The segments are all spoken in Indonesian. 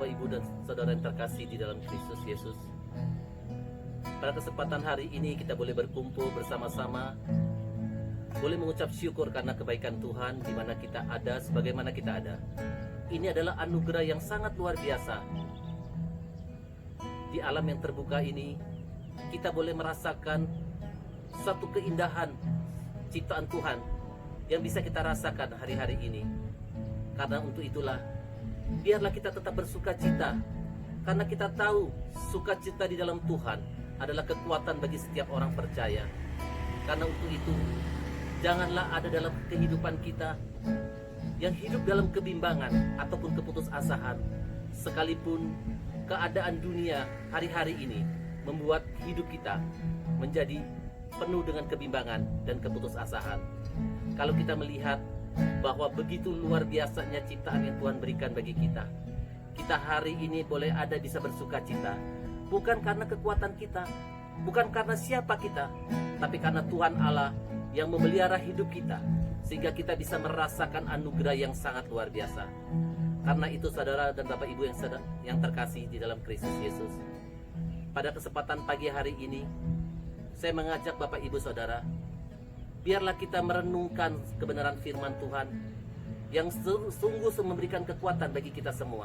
Bapak, Ibu, dan Saudara yang terkasih di dalam Kristus Yesus. Pada kesempatan hari ini kita boleh berkumpul bersama-sama, boleh mengucap syukur karena kebaikan Tuhan di mana kita ada sebagaimana kita ada. Ini adalah anugerah yang sangat luar biasa. Di alam yang terbuka ini, kita boleh merasakan satu keindahan ciptaan Tuhan yang bisa kita rasakan hari-hari ini. Karena untuk itulah, biarlah kita tetap bersuka cita, karena kita tahu sukacita di dalam Tuhan adalah kekuatan bagi setiap orang percaya. Karena untuk itu, janganlah ada dalam kehidupan kita yang hidup dalam kebimbangan ataupun keputusasaan, sekalipun keadaan dunia hari-hari ini membuat hidup kita menjadi penuh dengan kebimbangan dan keputusasaan. Kalau kita melihat bahwa begitu luar biasanya ciptaan yang Tuhan berikan bagi kita, kita hari ini boleh ada bisa bersuka cita, bukan karena kekuatan kita, bukan karena siapa kita, tapi karena Tuhan Allah yang memelihara hidup kita, sehingga kita bisa merasakan anugerah yang sangat luar biasa. Karena itu saudara dan Bapak Ibu yang terkasih di dalam Kristus Yesus, pada kesempatan pagi hari ini, saya mengajak Bapak Ibu Saudara, biarlah kita merenungkan kebenaran firman Tuhan yang sungguh memberikan kekuatan bagi kita semua.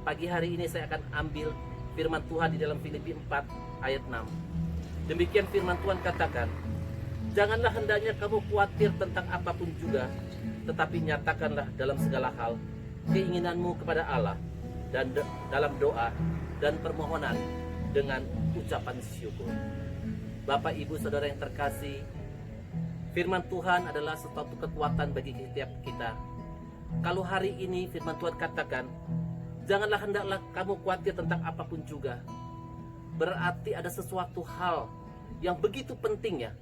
Pagi hari ini saya akan ambil firman Tuhan di dalam Filipi 4 ayat 6. Demikian firman Tuhan katakan, janganlah hendaknya kamu khawatir tentang apapun juga, tetapi nyatakanlah dalam segala hal keinginanmu kepada Allah dan dalam doa dan permohonan dengan ucapan syukur. Bapak, Ibu, Saudara yang terkasih, firman Tuhan adalah suatu kekuatan bagi setiap kita. Kalau hari ini firman Tuhan katakan, janganlah hendaklah kamu khawatir tentang apapun juga, berarti ada sesuatu hal yang begitu pentingnya.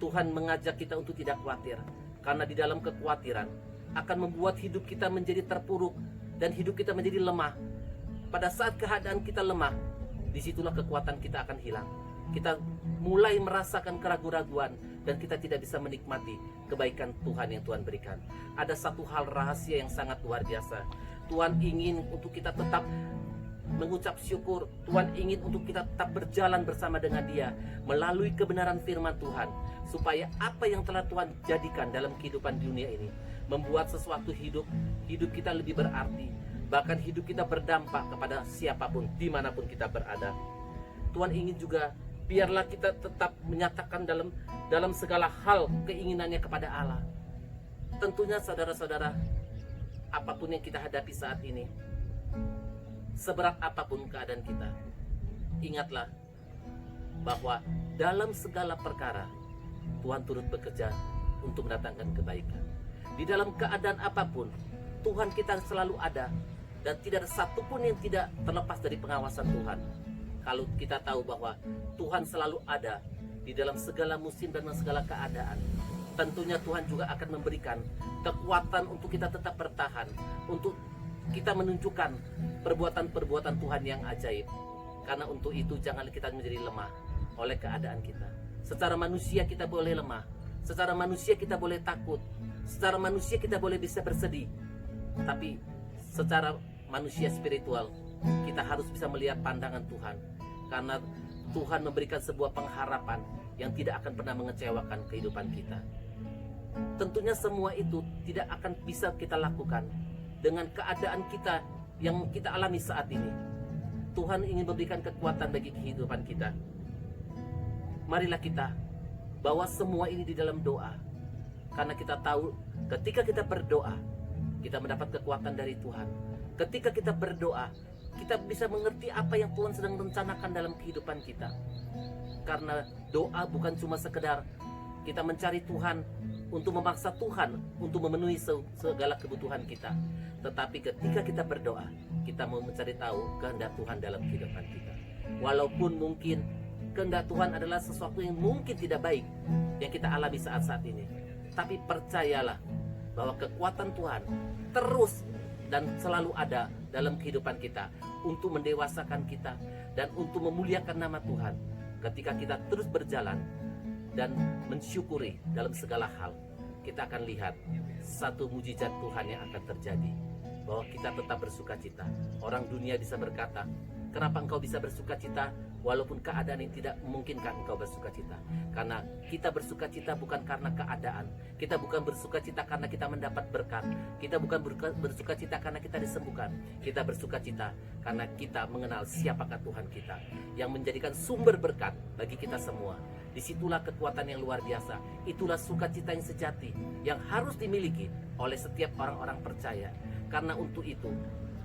Tuhan mengajak kita untuk tidak khawatir, karena di dalam kekhawatiran akan membuat hidup kita menjadi terpuruk dan hidup kita menjadi lemah. Pada saat keadaan kita lemah, disitulah kekuatan kita akan hilang. Kita mulai merasakan keraguan-raguan dan kita tidak bisa menikmati kebaikan Tuhan yang Tuhan berikan. Ada satu hal rahasia yang sangat luar biasa. Tuhan ingin untuk kita tetap mengucap syukur. Tuhan ingin untuk kita tetap berjalan bersama dengan Dia melalui kebenaran firman Tuhan, supaya apa yang telah Tuhan jadikan dalam kehidupan dunia ini membuat sesuatu hidup kita lebih berarti. Bahkan hidup kita berdampak kepada siapapun, dimanapun kita berada. Tuhan ingin juga biarlah kita tetap menyatakan dalam segala hal keinginannya kepada Allah. Tentunya saudara-saudara, apapun yang kita hadapi saat ini, seberat apapun keadaan kita, ingatlah bahwa dalam segala perkara Tuhan turut bekerja untuk mendatangkan kebaikan. Di dalam keadaan apapun, Tuhan kita selalu ada, dan tidak ada satupun yang tidak terlepas dari pengawasan Tuhan. Kalau kita tahu bahwa Tuhan selalu ada di dalam segala musim dan segala keadaan, tentunya Tuhan juga akan memberikan kekuatan untuk kita tetap bertahan, untuk kita menunjukkan perbuatan-perbuatan Tuhan yang ajaib. Karena untuk itu janganlah kita menjadi lemah oleh keadaan kita. Secara manusia kita boleh lemah, secara manusia kita boleh takut, secara manusia kita boleh bisa bersedih, tapi secara manusia spiritual kita harus bisa melihat pandangan Tuhan, karena Tuhan memberikan sebuah pengharapan yang tidak akan pernah mengecewakan kehidupan kita. Tentunya semua itu tidak akan bisa kita lakukan dengan keadaan kita yang kita alami saat ini. Tuhan ingin memberikan kekuatan bagi kehidupan kita. Marilah kita bawa semua ini di dalam doa, karena kita tahu ketika kita berdoa, kita mendapat kekuatan dari Tuhan. Ketika kita berdoa, kita bisa mengerti apa yang Tuhan sedang rencanakan dalam kehidupan kita. Karena doa bukan cuma sekedar kita mencari Tuhan untuk memaksa Tuhan untuk memenuhi segala kebutuhan kita, tetapi ketika kita berdoa, kita mau mencari tahu kehendak Tuhan dalam kehidupan kita. Walaupun mungkin kehendak Tuhan adalah sesuatu yang mungkin tidak baik yang kita alami saat-saat ini, tapi percayalah bahwa kekuatan Tuhan terus dan selalu ada dalam kehidupan kita untuk mendewasakan kita dan untuk memuliakan nama Tuhan. Ketika kita terus berjalan dan mensyukuri dalam segala hal, kita akan lihat satu mujizat Tuhan yang akan terjadi. bahwa kita tetap bersuka cita. Orang dunia bisa berkata, kenapa engkau bisa bersuka cita walaupun keadaan yang tidak memungkinkan engkau bersuka cita? Karena kita bersuka cita bukan karena keadaan. Kita bukan bersuka cita karena kita mendapat berkat. Kita bukan bersuka cita karena kita disembuhkan. Kita bersuka cita karena kita mengenal siapakah Tuhan kita, yang menjadikan sumber berkat bagi kita semua. Disitulah kekuatan yang luar biasa. Itulah sukacita yang sejati yang harus dimiliki oleh setiap orang-orang percaya. Karena untuk itu,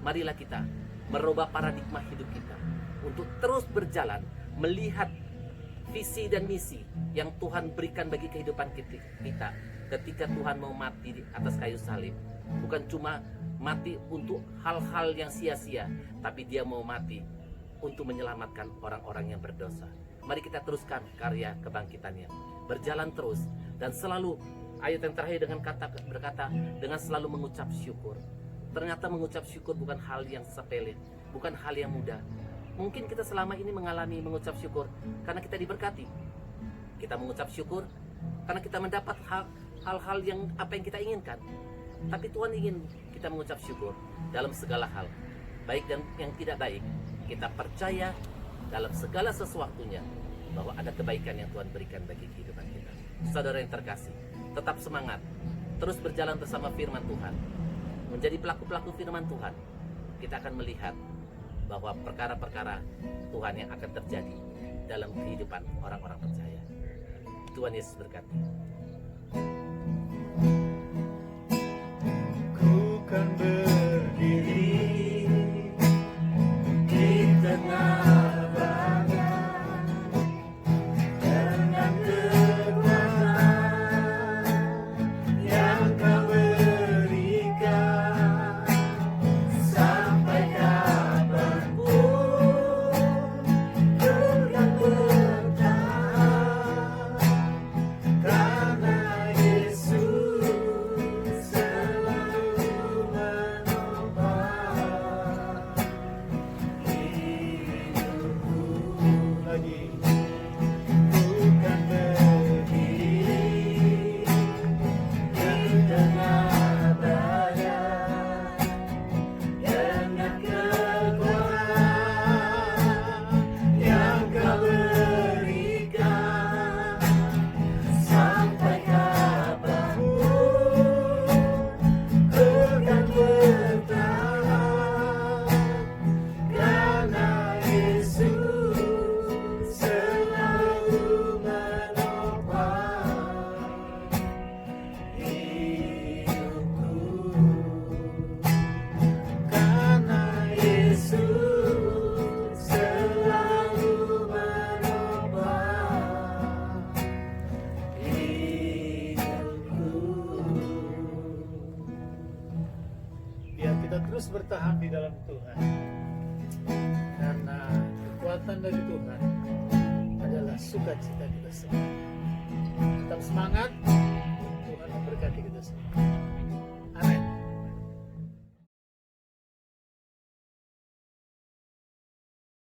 marilah kita merubah paradigma hidup kita untuk terus berjalan melihat visi dan misi yang Tuhan berikan bagi kehidupan kita ketika Tuhan mau mati di atas kayu salib. Bukan cuma mati untuk hal-hal yang sia-sia, tapi dia mau mati untuk menyelamatkan orang-orang yang berdosa. Mari kita teruskan karya kebangkitannya, berjalan terus, dan selalu, ayat yang terakhir dengan berkata dengan selalu mengucap syukur. Ternyata mengucap syukur bukan hal yang sepele, bukan hal yang mudah. Mungkin kita selama ini mengalami mengucap syukur karena kita diberkati. Kita mengucap syukur karena kita mendapat hal-hal yang apa yang kita inginkan. Tapi Tuhan ingin kita mengucap syukur dalam segala hal, baik dan yang tidak baik. Kita percaya dalam segala sesuatunya bahwa ada kebaikan yang Tuhan berikan bagi kehidupan kita. Saudara yang terkasih, tetap semangat, terus berjalan bersama firman Tuhan, menjadi pelaku-pelaku firman Tuhan. Kita akan melihat bahwa perkara-perkara Tuhan yang akan terjadi dalam kehidupan orang-orang percaya. Tuhan Yesus berkati. Ku kan berdiri di tengah badai dengan kekuatan yang Kau berikan, sampai kapanpun ku kan bertahan, karena Yesus selalu menopang hidupku. Lagi bukan berdiri di tengah badai dengan kekuatan yang Kau berikan, sampai kapanpun ku kan bertahan, karena Yesus selalu menopang hidupku. Karena Yesus selalu menopang hidupku. Biar kita terus bertahan di dalam Tuhan, karena kekuatan dari Tuhan adalah sukacita kita semua. Tetap semangat, Tuhan memberkati kita semua.